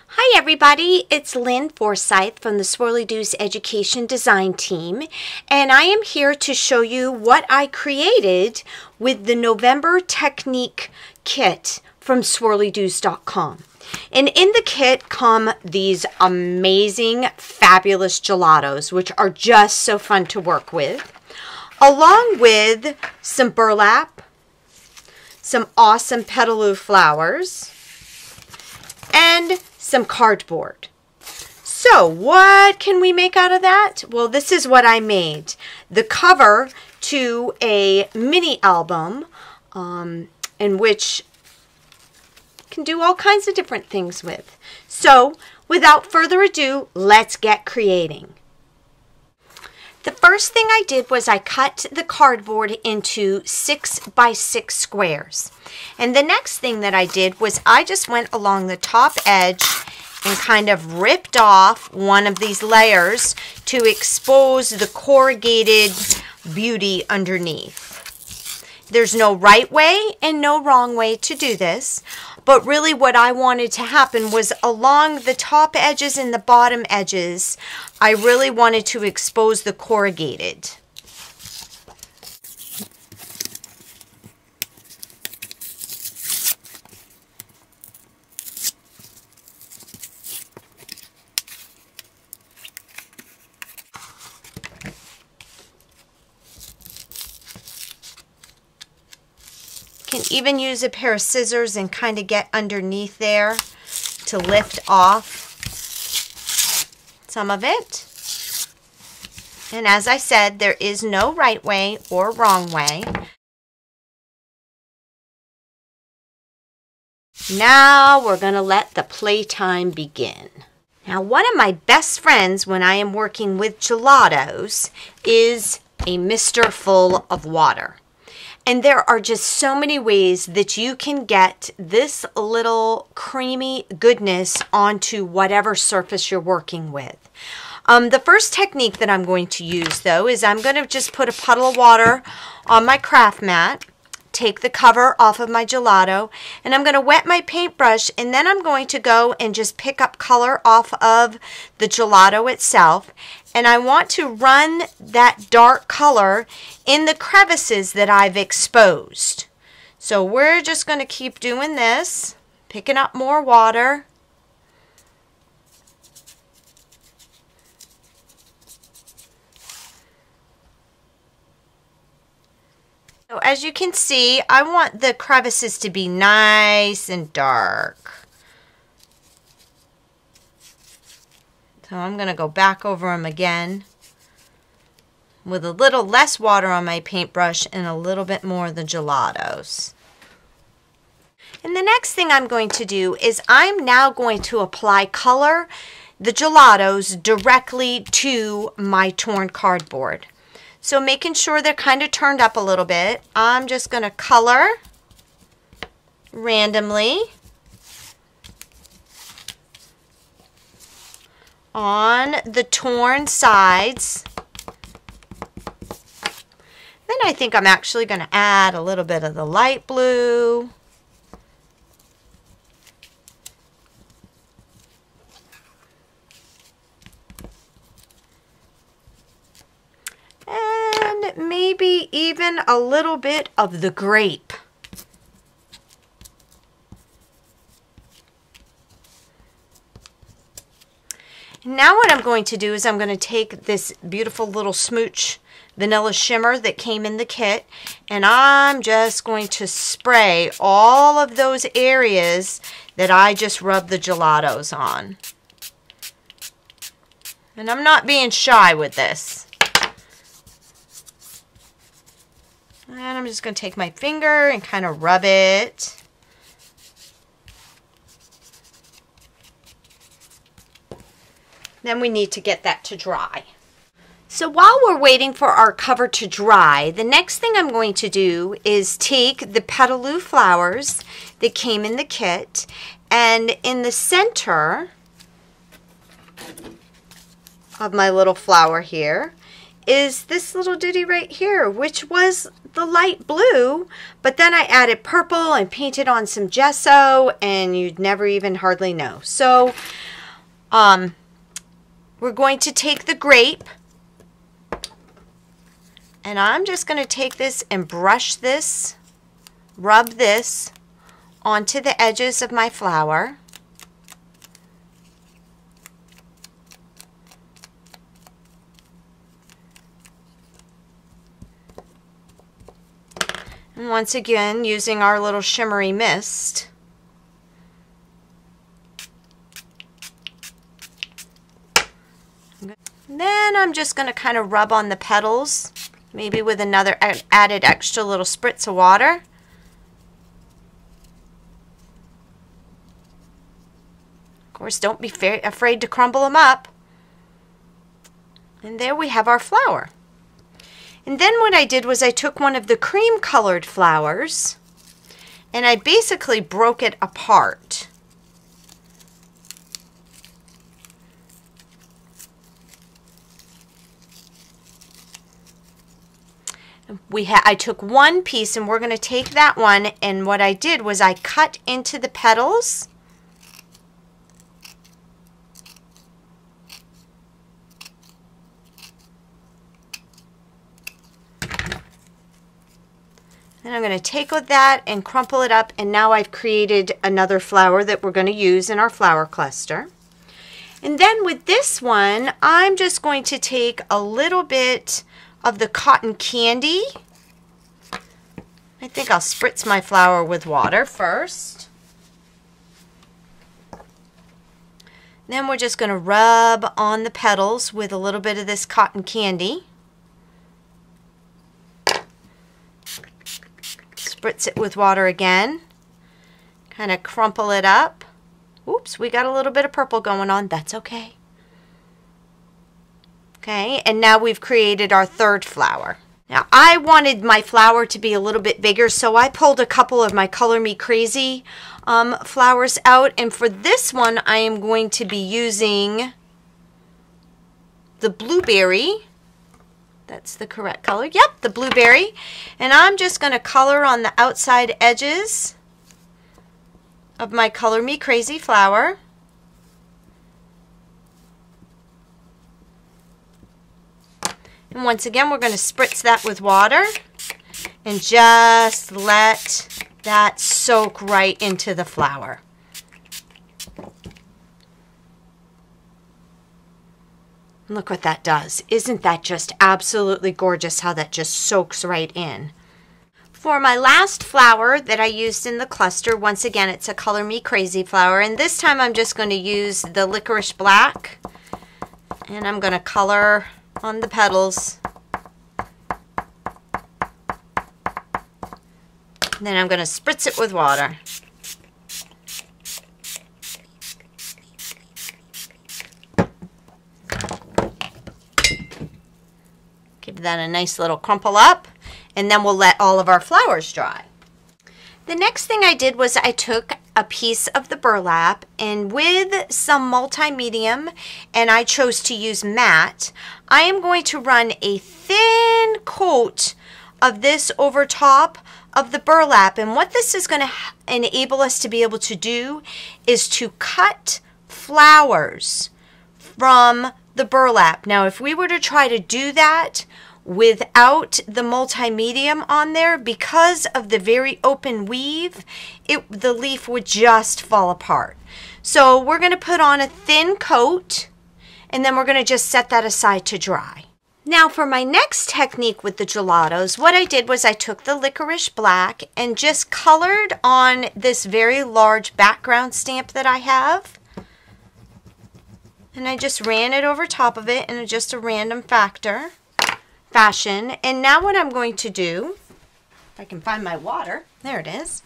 Hi everybody, it's Lynne Forsythe from the Swirly Doos Education Design Team, and I am here to show you what I created with the November Technique kit from swirlydoos.com. And in the kit come these amazing, fabulous gelatos, which are just so fun to work with, along with some burlap, some awesome petaloo flowers, and some cardboard. So what can we make out of that? Well, this is what I made. The cover to a mini album in which you can do all kinds of different things with. So without further ado, let's get creating. The first thing I did was I cut the cardboard into 6 by 6 squares. And the next thing that I did was I just went along the top edge and kind of ripped off one of these layers to expose the corrugated beauty underneath. There's no right way and no wrong way to do this, but really what I wanted to happen was along the top edges and the bottom edges, I really wanted to expose the corrugated. Can even use a pair of scissors and kind of get underneath there to lift off some of it. And as I said, there is no right way or wrong way. Now we're going to let the playtime begin. Now, one of my best friends when I am working with gelatos is a mister full of water. And there are just so many ways that you can get this little creamy goodness onto whatever surface you're working with. The first technique that I'm going to use, though, is I'm going to just put a puddle of water on my craft mat, take the cover off of my gelato, and I'm going to wet my paintbrush, and then I'm going to go and just pick up color off of the gelato itself. And I want to run that dark color in the crevices that I've exposed. So we're just going to keep doing this, picking up more water. So as you can see, I want the crevices to be nice and dark. So I'm going to go back over them again with a little less water on my paintbrush and a little bit more of the gelatos. And the next thing I'm going to do is I'm now going to apply color, the gelatos, directly to my torn cardboard. So making sure they're kind of turned up a little bit, I'm just going to color randomly on the torn sides. Then I think I'm actually going to add a little bit of the light blue. And maybe even a little bit of the grape. Now what I'm going to do is I'm going to take this beautiful little smooch vanilla shimmer that came in the kit, and I'm just going to spray all of those areas that I just rubbed the gelatos on. And I'm not being shy with this. And I'm just going to take my finger and kind of rub it. Then we need to get that to dry. So while we're waiting for our cover to dry, the next thing I'm going to do is take the petaloo flowers that came in the kit, and in the center of my little flower here is this little ditty right here, which was the light blue, but then I added purple and painted on some gesso, and you'd never even hardly know. So we're going to take the grape, and I'm just going to take this and brush this, rub this onto the edges of my flower. And once again, using our little shimmery mist. Then I'm just going to kind of rub on the petals, maybe with another added extra little spritz of water. Of course, don't be afraid to crumble them up. And there we have our flower. And then what I did was I took one of the cream colored flowers and I basically broke it apart. I took one piece, and we're going to take that one, and what I did was I cut into the petals. And I'm going to take that and crumple it up, and now I've created another flower that we're going to use in our flower cluster. And then with this one, I'm just going to take a little bit of the cotton candy. I think I'll spritz my flower with water first. Then we're just going to rub on the petals with a little bit of this cotton candy. Spritz it with water again. Kind of crumple it up. Oops, we got a little bit of purple going on. That's okay. Okay, and now we've created our third flower. Now, I wanted my flower to be a little bit bigger, so I pulled a couple of my Color Me Crazy flowers out. And for this one, I am going to be using the blueberry. That's the correct color. Yep, the blueberry. And I'm just going to color on the outside edges of my Color Me Crazy flower. And once again, we're going to spritz that with water and just let that soak right into the flower. Look what that does. Isn't that just absolutely gorgeous how that just soaks right in? For my last flower that I used in the cluster, once again, it's a Color Me Crazy flower. And this time I'm just going to use the licorice black. And I'm going to color on the petals. And then I'm going to spritz it with water. Give that a nice little crumple up, and then we'll let all of our flowers dry. The next thing I did was I took a piece of the burlap, and with some multi-medium, and I chose to use matte, I am going to run a thin coat of this over top of the burlap. And what this is going to enable us to be able to do is to cut flowers from the burlap. Now, if we were to try to do that without the multi-medium on there, because of the very open weave, the leaf would just fall apart. So we're going to put on a thin coat, and then we're going to just set that aside to dry. Now for my next technique with the gelatos, what I did was I took the licorice black and just colored on this very large background stamp that I have. And I just ran it over top of it in just a random fashion. And now what I'm going to do, if I can find my water, there it is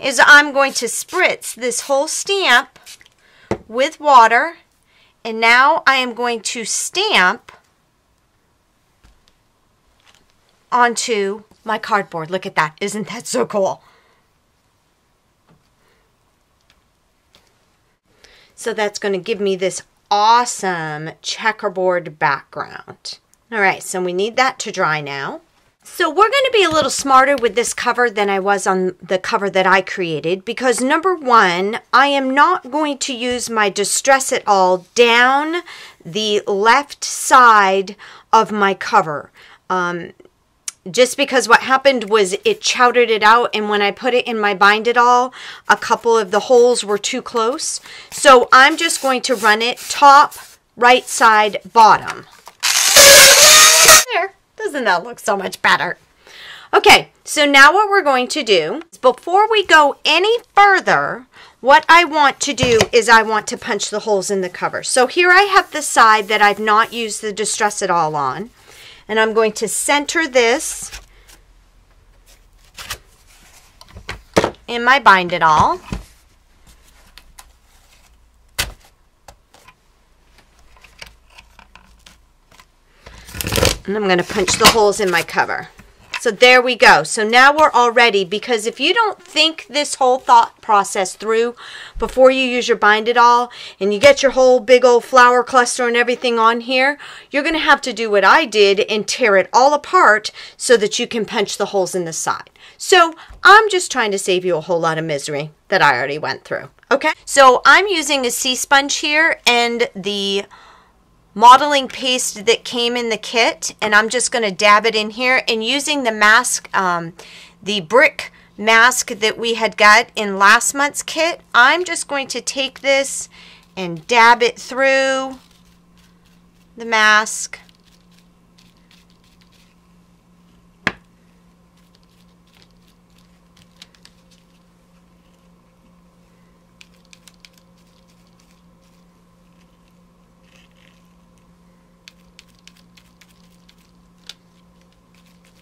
I'm going to spritz this whole stamp with water. And now I am going to stamp onto my cardboard. Look at that. Isn't that so cool? So that's going to give me this awesome checkerboard background. All right, so we need that to dry now. So we're going to be a little smarter with this cover than I was on the cover that I created, because number one, I am not going to use my Distress It All down the left side of my cover. Just because what happened was it chowdered it out, and when I put it in my Bind It All, a couple of the holes were too close. So I'm just going to run it top, right side, bottom. There. Doesn't that look so much better? Okay, so now what we're going to do is, before we go any further, what I want to do is I want to punch the holes in the cover. So here I have the side that I've not used the Distress It All on, and I'm going to center this in my Bind It All. And I'm going to punch the holes in my cover. So there we go. So now we're all ready, because if you don't think this whole thought process through before you use your Bind It All and you get your whole big old flower cluster and everything on here, you're going to have to do what I did and tear it all apart so that you can punch the holes in the side. So I'm just trying to save you a whole lot of misery that I already went through. Okay, so I'm using a sea sponge here and the modeling paste that came in the kit, and I'm just going to dab it in here, and using the mask, the brick mask that we had got in last month's kit, I'm just going to take this and dab it through the mask.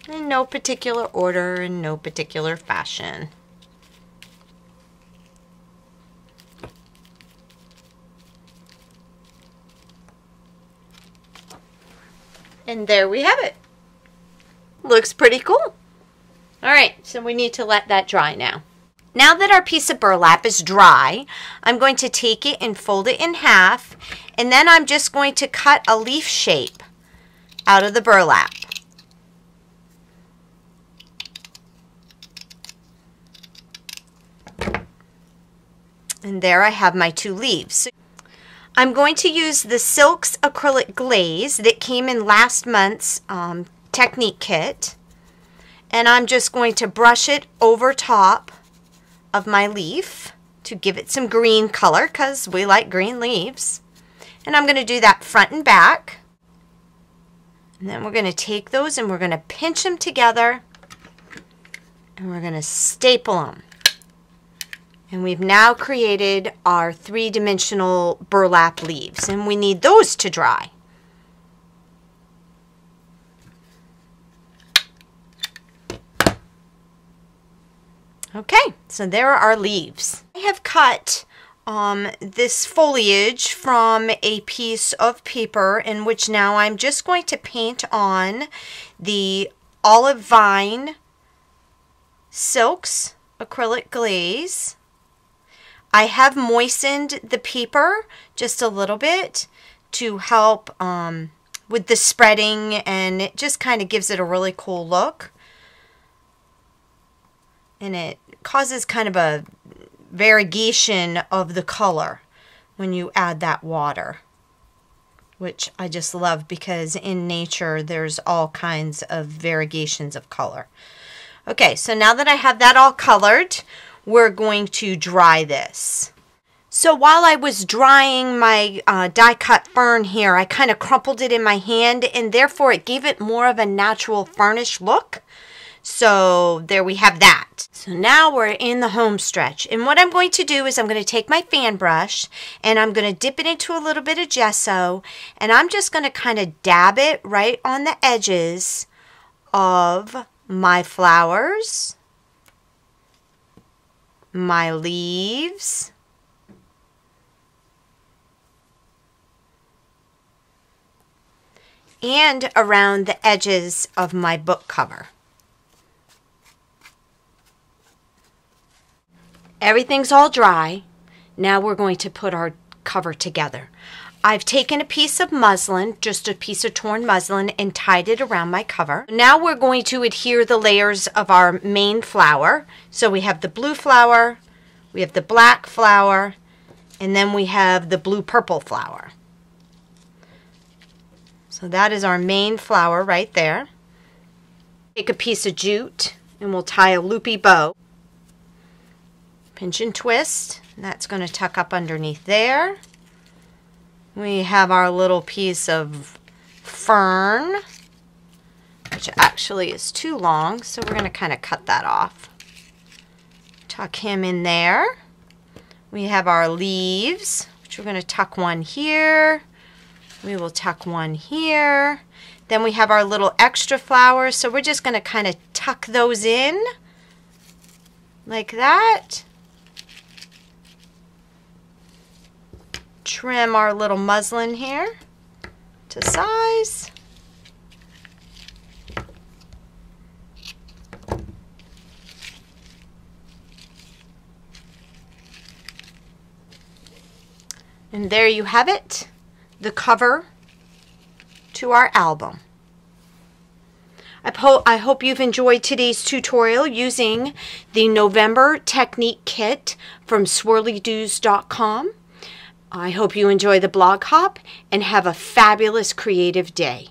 In no particular order, in no particular fashion. And there we have it. Looks pretty cool. All right, so we need to let that dry now. Now that our piece of burlap is dry, I'm going to take it and fold it in half, and then I'm just going to cut a leaf shape out of the burlap. And there I have my two leaves. I'm going to use the Silks acrylic glaze that came in last month's Technique kit. And I'm just going to brush it over top of my leaf to give it some green color, because we like green leaves. And I'm going to do that front and back. And then we're going to take those and we're going to pinch them together. And we're going to staple them. And we've now created our three-dimensional burlap leaves, and we need those to dry. Okay, so there are our leaves. I have cut this foliage from a piece of paper, in which now I'm just going to paint on the olive vine Silks acrylic glaze. I have moistened the paper just a little bit to help with the spreading, and it just kind of gives it a really cool look. And it causes kind of a variegation of the color when you add that water, which I just love, because in nature there's all kinds of variegations of color. Okay, so now that I have that all colored, we're going to dry this. So while I was drying my die cut fern here, I kind of crumpled it in my hand, and therefore it gave it more of a natural furnish look. So there we have that. So now we're in the home stretch, and what I'm going to do is I'm going to take my fan brush and I'm going to dip it into a little bit of gesso, and I'm just going to kind of dab it right on the edges of my flowers, my leaves, and around the edges of my book cover. Everything's all dry. Now we're going to put our cover together. I've taken a piece of muslin, just a piece of torn muslin, and tied it around my cover. Now we're going to adhere the layers of our main flower. So we have the blue flower, we have the black flower, and then we have the blue-purple flower. So that is our main flower right there. Take a piece of jute and we'll tie a loopy bow. Pinch and twist, and that's going to tuck up underneath there. We have our little piece of fern, which actually is too long, so we're going to kind of cut that off. Tuck him in there. We have our leaves, which we're going to tuck one here. We will tuck one here. Then we have our little extra flowers, so we're just going to kind of tuck those in like that. Trim our little muslin here to size. And there you have it, the cover to our album. I hope you've enjoyed today's tutorial using the November Technique Kit from swirlydoos.com. I hope you enjoy the blog hop and have a fabulous creative day.